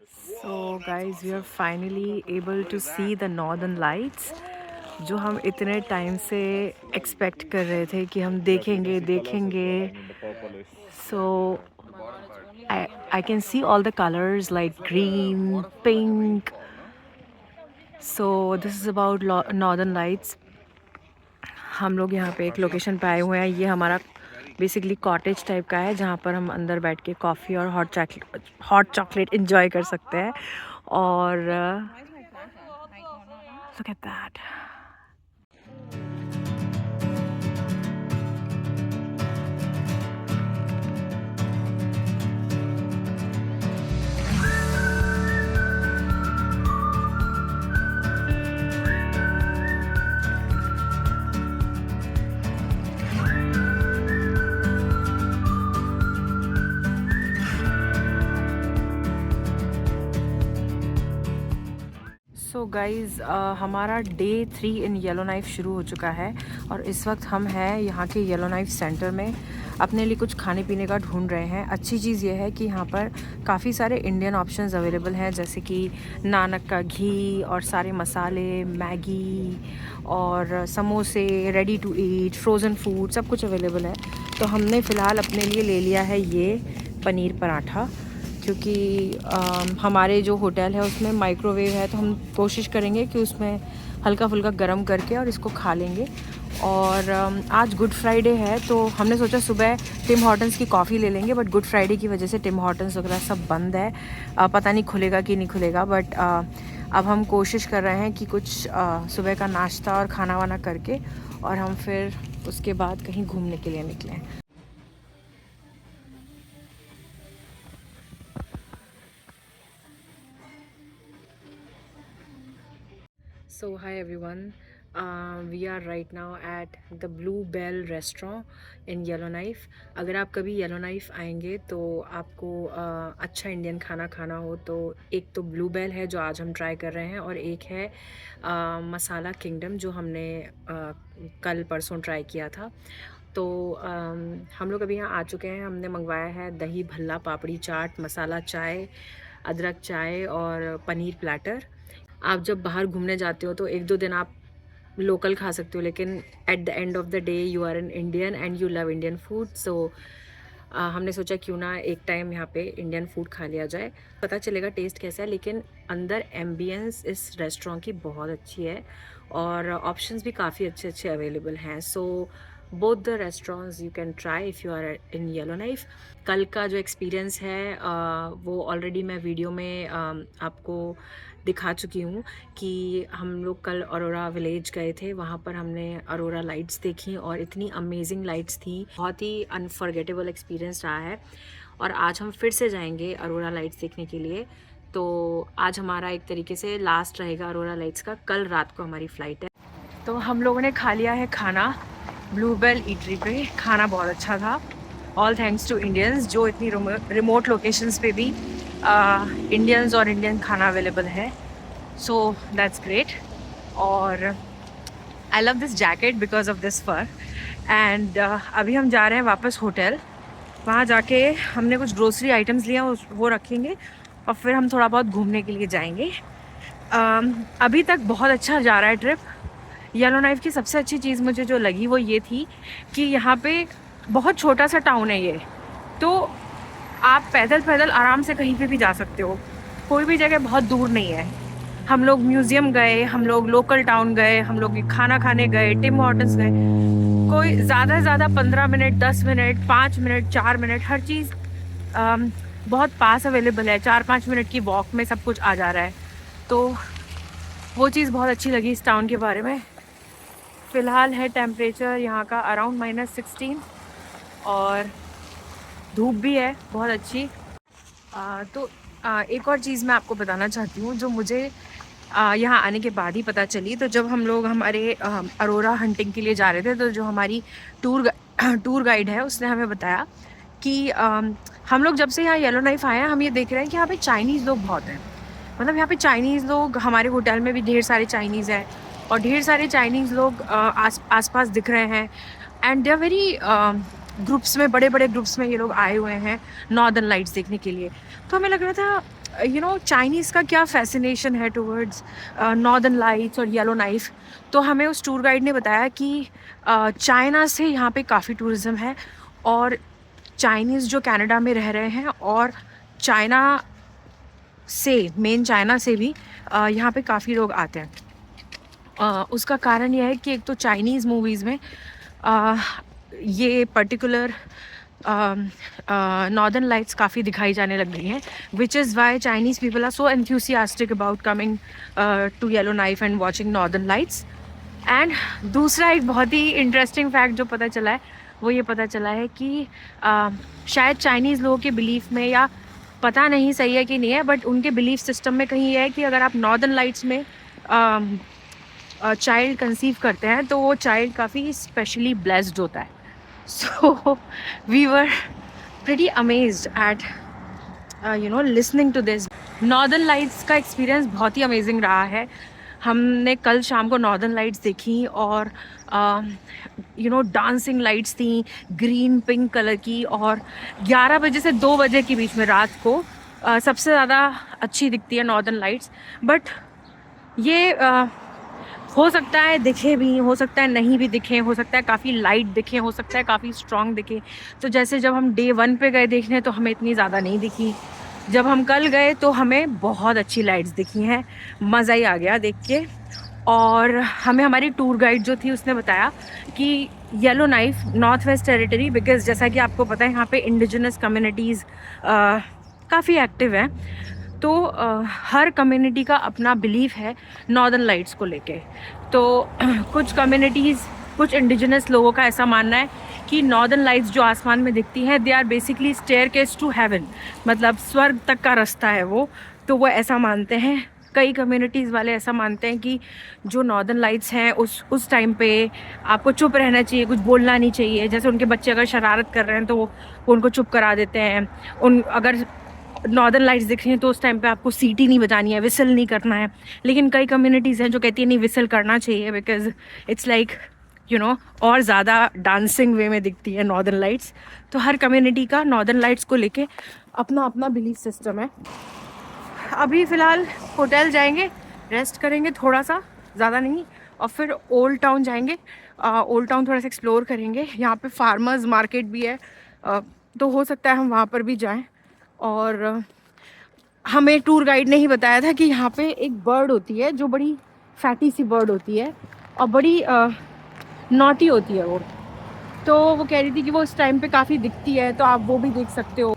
So guys, we are finally able to see the northern lights जो हम इतने time से एक्सपेक्ट कर रहे थे कि हम देखेंगे देखेंगे. So I can see all the colors like green, pink. So this is about northern lights. हम लोग यहाँ पे एक लोकेशन पे आए हुए हैं. ये हमारा बेसिकली कॉटेज टाइप का है जहाँ पर हम अंदर बैठ के कॉफ़ी और हॉट चॉकलेट इंजॉय कर सकते हैं. और look at that. So guys हमारा डे 3 इन येलो नाइफ शुरू हो चुका है और इस वक्त हम हैं यहाँ के येलो नाइफ सेंटर में अपने लिए कुछ खाने पीने का ढूंढ रहे हैं. अच्छी चीज़ ये है कि यहाँ पर काफ़ी सारे इंडियन ऑप्शंस अवेलेबल हैं, जैसे कि नानक का घी और सारे मसाले, मैगी और समोसे, ready to eat, frozen food, सब कुछ अवेलेबल है. तो हमने फ़िलहाल अपने लिए ले लिया है ये पनीर पराठा, क्योंकि हमारे जो होटल है उसमें माइक्रोवेव है, तो हम कोशिश करेंगे कि उसमें हल्का फुल्का गर्म करके और इसको खा लेंगे. और आज गुड फ्राइडे है तो हमने सोचा सुबह टिम हॉर्टन्स की कॉफ़ी ले लेंगे, बट गुड फ्राइडे की वजह से टिम हॉर्टन्स वगैरह सब बंद है. पता नहीं खुलेगा कि नहीं खुलेगा, बट अब हम कोशिश कर रहे हैं कि कुछ सुबह का नाश्ता और खाना वाना करके और हम फिर उसके बाद कहीं घूमने के लिए निकलें. So hi everyone, we are right now at the Blue Bell restaurant in Yellowknife. अगर आप कभी Yellowknife आएंगे तो आपको अच्छा इंडियन खाना खाना हो तो एक तो ब्लू बेल है जो आज हम ट्राई कर रहे हैं, और एक है मसाला किंगडम जो हमने कल परसों ट्राई किया था. तो हम लोग अभी यहाँ आ चुके हैं. हमने मंगवाया है दही भल्ला, पापड़ी चाट, मसाला चाय, अदरक चाय और पनीर प्लेटर. आप जब बाहर घूमने जाते हो तो एक दो दिन आप लोकल खा सकते हो, लेकिन at the end of the day you are an Indian and you love Indian food. So हमने सोचा क्यों ना एक टाइम यहाँ पे इंडियन फूड खा लिया जाए. पता चलेगा टेस्ट कैसा है, लेकिन अंदर एम्बियंस इस रेस्टोरेंट की बहुत अच्छी है और ऑप्शंस भी काफ़ी अच्छे अच्छे अवेलेबल हैं. So both the restaurants you can try if you are in Yellowknife. कल का जो एक्सपीरियंस है वो ऑलरेडी मैं वीडियो में आपको दिखा चुकी हूँ कि हम लोग कल अरोरा विलेज गए थे. वहाँ पर हमने अरोरा लाइट्स देखी और इतनी अमेजिंग लाइट्स थी. बहुत ही अनफॉरगेटेबल एक्सपीरियंस रहा है और आज हम फिर से जाएंगे अरोरा लाइट्स देखने के लिए. तो आज हमारा एक तरीके से लास्ट रहेगा अरोरा लाइट्स का. कल रात को हमारी फ़्लाइट है. तो हम लोगों ने खा लिया है खाना ब्लू बेल ईटरी पे. खाना बहुत अच्छा था, ऑल थैंक्स टू इंडियंस, जो इतनी रिमोट लोकेशंस पे भी इंडियंस और इंडियन खाना अवेलेबल है. So that's great. और I love this jacket because of this fur. And अभी हम जा रहे हैं वापस होटल. वहाँ जाके हमने कुछ ग्रोसरी आइटम्स लिया, वो रखेंगे और फिर हम थोड़ा बहुत घूमने के लिए जाएंगे. अभी तक बहुत अच्छा जा रहा है ट्रिप. येलोनाइफ की सबसे अच्छी चीज़ मुझे जो लगी वो ये थी कि यहाँ पे बहुत छोटा सा टाउन है ये, तो आप पैदल पैदल आराम से कहीं पे भी जा सकते हो. कोई भी जगह बहुत दूर नहीं है. हम लोग म्यूज़ियम गए, हम लोग लोकल टाउन गए, हम लोग खाना खाने गए, टिम हॉर्टन्स गए. कोई ज़्यादा से ज़्यादा 15 मिनट, 10 मिनट, 5 मिनट, 4 मिनट, हर चीज़ बहुत पास अवेलेबल है. 4-5 मिनट की वॉक में सब कुछ आ जा रहा है. तो वो चीज़ बहुत अच्छी लगी इस टाउन के बारे में. फ़िलहाल है टेम्परेचर यहाँ का अराउंड -16 और धूप भी है बहुत अच्छी. तो एक और चीज़ मैं आपको बताना चाहती हूँ जो मुझे यहाँ आने के बाद ही पता चली. तो जब हम लोग हमारे अरोरा हंटिंग के लिए जा रहे थे तो जो हमारी टूर गाइड है उसने हमें बताया कि हम लोग जब से यहाँ येलोनाइफ आए हैं हम ये देख रहे हैं कि यहाँ पे चाइनीज़ लोग बहुत हैं. मतलब यहाँ पे चाइनीज़ लोग, हमारे होटल में भी ढेर सारे चाइनीज़ हैं और ढेर सारे चाइनीज़ लोग आस-पास दिख रहे हैं. And they are very groups में, बड़े बड़े ग्रुप्स में ये लोग आए हुए हैं नॉर्दर्न लाइट्स देखने के लिए. तो हमें लग रहा था चाइनीज़ का क्या फैसिनेशन है टुवर्ड्स नॉर्दर्न लाइट्स और येलो नाइफ। तो हमें उस टूर गाइड ने बताया कि चाइना से यहाँ पे काफ़ी टूरिज़्म है, और चाइनीज़ जो कनाडा में रह रहे हैं, और चाइना से, मेन चाइना से भी यहाँ पे काफ़ी लोग आते हैं। उसका कारण यह है कि एक तो चाइनीज़ मूवीज़ में ये पर्टिकुलर नॉर्दर्न लाइट्स काफ़ी दिखाई जाने लग गई हैं, which is why Chinese people are so enthusiastic about coming to Yellowknife and watching northern lights. And दूसरा एक बहुत ही इंटरेस्टिंग फैक्ट जो पता चला है, वो ये पता चला है कि शायद चाइनीज़ लोगों के बिलीफ में, या पता नहीं सही है कि नहीं है, बट उनके बिलीफ सिस्टम में कहीं ये है कि अगर आप नॉर्दर्न लाइट्स में चाइल्ड कंसीव करते हैं तो वो चाइल्ड काफ़ी स्पेशली ब्लेस्ड होता है। So we were pretty amazed at listening to this. Northern lights का एक्सपीरियंस बहुत ही अमेजिंग रहा है। हमने कल शाम को नॉर्दर्न लाइट्स देखी, और डांसिंग लाइट्स थी ग्रीन पिंक कलर की, और 11 बजे से 2 बजे के बीच में रात को सबसे ज़्यादा अच्छी दिखती है नॉर्दर्न लाइट्स। बट ये हो सकता है दिखे भी, हो सकता है नहीं भी दिखे, हो सकता है काफ़ी लाइट दिखे, हो सकता है काफ़ी स्ट्रॉन्ग दिखे। तो जैसे जब हम डे 1 पे गए देखने तो हमें इतनी ज़्यादा नहीं दिखी, जब हम कल गए तो हमें बहुत अच्छी लाइट्स दिखी हैं, मज़ा ही आ गया देख के। और हमें हमारी टूर गाइड जो थी उसने बताया कि yellow knife north west territory, because जैसा कि आपको पता है यहाँ पे इंडिजिनस कम्युनिटीज़ काफ़ी एक्टिव हैं, तो हर कम्युनिटी का अपना बिलीफ है नॉर्दर्न लाइट्स को लेके। तो कुछ कम्युनिटीज़, कुछ इंडिजिनस लोगों का ऐसा मानना है कि नॉर्दर्न लाइट्स जो आसमान में दिखती हैं, they are basically staircase to heaven, मतलब स्वर्ग तक का रास्ता है वो। तो वो ऐसा मानते हैं। कई कम्युनिटीज़ वाले ऐसा मानते हैं कि जो नॉर्दर्न लाइट्स हैं उस टाइम पे आपको चुप रहना चाहिए, कुछ बोलना नहीं चाहिए। जैसे उनके बच्चे अगर शरारत कर रहे हैं तो वो उनको चुप करा देते हैं। अगर नॉर्दर्न लाइट्स दिख रही हैं तो उस टाइम पे आपको सीटी नहीं बजानी है, विसल नहीं करना है। लेकिन कई कम्युनिटीज़ हैं जो कहती है नहीं, विसल करना चाहिए, बिकॉज इट्स लाइक और ज़्यादा डांसिंग वे में दिखती है नॉर्दर्न लाइट्स। तो हर कम्युनिटी का नॉर्दर्न लाइट्स को लेके अपना अपना बिलीफ सिस्टम है। अभी फ़िलहाल होटल जाएंगे, रेस्ट करेंगे थोड़ा सा, ज़्यादा नहीं, और फिर ओल्ड टाउन जाएंगे। ओल्ड टाउन थोड़ा सा एक्सप्लोर करेंगे। यहाँ पे फार्मर्स मार्केट भी है, तो हो सकता है हम वहाँ पर भी जाएं। और हमें टूर गाइड ने ही बताया था कि यहाँ पे एक बर्ड होती है जो बड़ी फैटी सी बर्ड होती है, और बड़ी नॉटी होती है वो। तो वो कह रही थी कि वो इस टाइम पे काफ़ी दिखती है, तो आप वो भी देख सकते हो,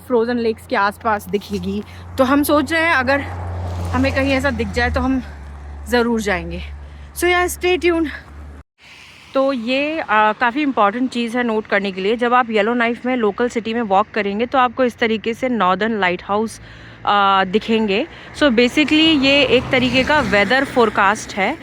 फ्रोज़न लेक्स के आसपास दिखेगी। तो हम सोच रहे हैं अगर हमें कहीं ऐसा दिख जाए तो हम ज़रूर जाएंगे। सो या स्टे ट्यून्ड। तो ये काफ़ी इंपॉर्टेंट चीज़ है नोट करने के लिए। जब आप येलो नाइफ में लोकल सिटी में वॉक करेंगे तो आपको इस तरीके से नॉर्दर्न लाइट हाउस दिखेंगे। सो बेसिकली ये एक तरीके का वेदर फोरकास्ट है।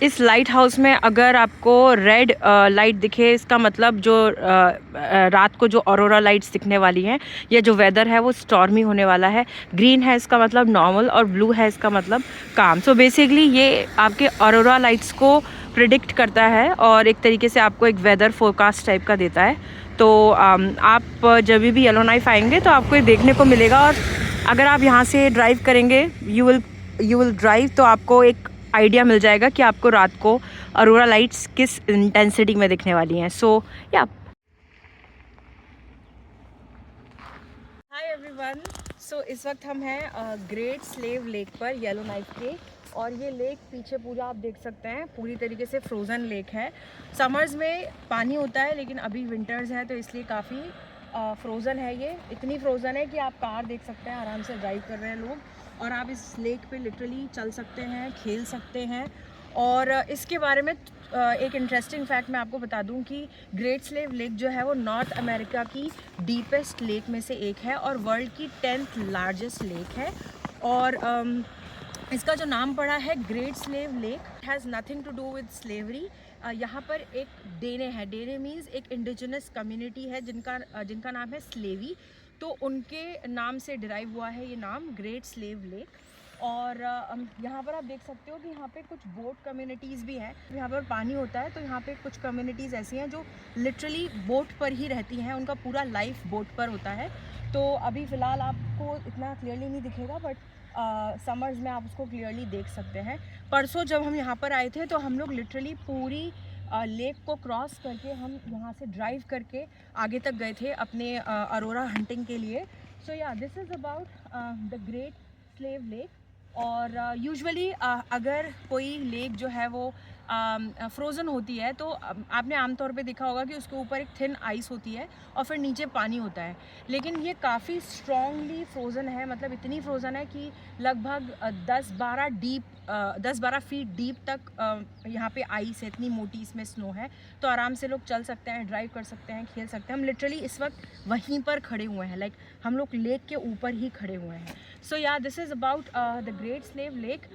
इस लाइट हाउस में अगर आपको रेड लाइट दिखे, इसका मतलब जो रात को जो ऑरोरा लाइट्स दिखने वाली हैं, या जो वेदर है वो स्टॉर्मी होने वाला है। ग्रीन है इसका मतलब नॉर्मल, और ब्लू है इसका मतलब काम। सो बेसिकली ये आपके ऑरोरा लाइट्स को प्रिडिक्ट करता है, और एक तरीके से आपको एक वेदर फोरकास्ट टाइप का देता है। तो आप जब भी येलो नाइफ आएंगे तो आपको ये देखने को मिलेगा। और अगर आप यहाँ से ड्राइव करेंगे, यू विल ड्राइव, तो आपको एक आइडिया मिल जाएगा कि आपको रात को अरोरा लाइट्स किस इंटेंसिटी में दिखने वाली हैं। सो या हाय एवरीवन। सो इस वक्त हम हैं ग्रेट स्लेव लेक पर, येलो नाइफ के। और ये लेक पीछे पूरा आप देख सकते हैं, पूरी तरीके से फ्रोज़न लेक है। समर्स में पानी होता है, लेकिन अभी विंटर्स है तो इसलिए काफ़ी फ्रोज़न है। ये इतनी फ्रोज़न है कि आप कार देख सकते हैं, आराम से ड्राइव कर रहे हैं लोग, और आप इस लेक पे लिटरली चल सकते हैं, खेल सकते हैं। और इसके बारे में एक इंटरेस्टिंग फैक्ट मैं आपको बता दूं कि ग्रेट स्लेव लेक जो है वो नॉर्थ अमेरिका की डीपेस्ट लेक में से एक है, और वर्ल्ड की 10th लार्जेस्ट लेक है। और इसका जो नाम पड़ा है Great Slave Lake, has nothing to do with slavery. यहाँ पर एक डेने है, डेने मीन्स एक इंडिजिनस कम्युनिटी है जिनका नाम है स्लेवी, तो उनके नाम से डिराइव हुआ है ये नाम ग्रेट स्लेव लेक। और यहाँ पर आप देख सकते हो कि यहाँ पे कुछ बोट कम्युनिटीज़ भी हैं। यहाँ पर पानी होता है तो यहाँ पे कुछ कम्युनिटीज़ ऐसी हैं जो लिटरली बोट पर ही रहती हैं, उनका पूरा लाइफ बोट पर होता है। तो अभी फ़िलहाल आपको इतना क्लियरली नहीं दिखेगा, बट समर्स में आप उसको क्लियरली देख सकते हैं। परसों जब हम यहाँ पर आए थे तो हम लोग लिटरली पूरी लेक को क्रॉस करके हम यहाँ से ड्राइव करके आगे तक गए थे अपने अरोरा हंटिंग के लिए। सो या this is about the great Slave lake. और यूजुअली अगर कोई लेक जो है वो फ्रोज़न होती है तो आपने आमतौर पे देखा होगा कि उसके ऊपर एक थिन आइस होती है और फिर नीचे पानी होता है, लेकिन ये काफ़ी स्ट्रॉन्गली फ्रोज़न है। मतलब इतनी फ्रोज़न है कि लगभग 10-12 फीट डीप तक यहाँ पे आइस है, इतनी मोटी इसमें स्नो है। तो आराम से लोग चल सकते हैं, ड्राइव कर सकते हैं, खेल सकते हैं। हम लिटरली इस वक्त वहीं पर खड़े हुए हैं, लाइक हम लोग लेक के ऊपर ही खड़े हुए हैं। सो या this is about the great Slave lake.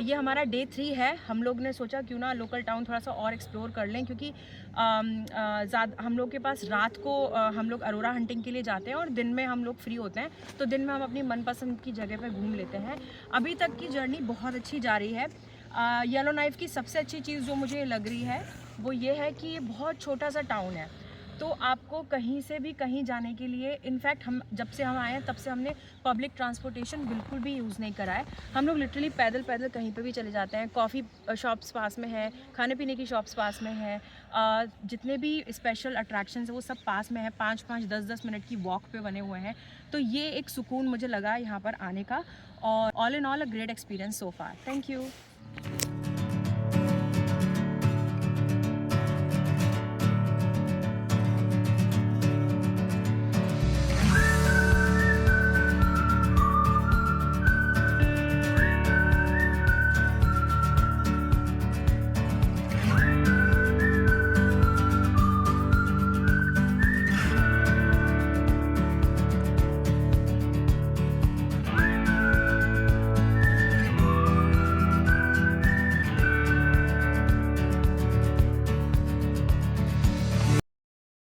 ये हमारा डे 3 है। हम लोग ने सोचा क्यों ना लोकल टाउन थोड़ा सा और एक्सप्लोर कर लें, क्योंकि ज़्यादा हम लोग के पास रात को हम लोग अरोरा हंटिंग के लिए जाते हैं और दिन में हम लोग फ्री होते हैं, तो दिन में हम अपनी मनपसंद की जगह पर घूम लेते हैं। अभी तक की जर्नी बहुत अच्छी जा रही है। येलो नाइफ की सबसे अच्छी चीज़ जो मुझे लग रही है वो ये है कि ये बहुत छोटा सा टाउन है, तो आपको कहीं से भी कहीं जाने के लिए, इनफैक्ट हम जब से हम आए हैं तब से हमने पब्लिक ट्रांसपोर्टेशन बिल्कुल भी यूज़ नहीं करा है। हम लोग लिटरली पैदल पैदल कहीं पे भी चले जाते हैं। कॉफ़ी शॉप्स पास में है, खाने पीने की शॉप्स पास में है, जितने भी स्पेशल अट्रैक्शंस हैं वो सब पास में है। 5-5 10-10 मिनट की वॉक पे बने हुए हैं। तो ये एक सुकून मुझे लगा यहाँ पर आने का, और all in all a great experience so far. Thank you.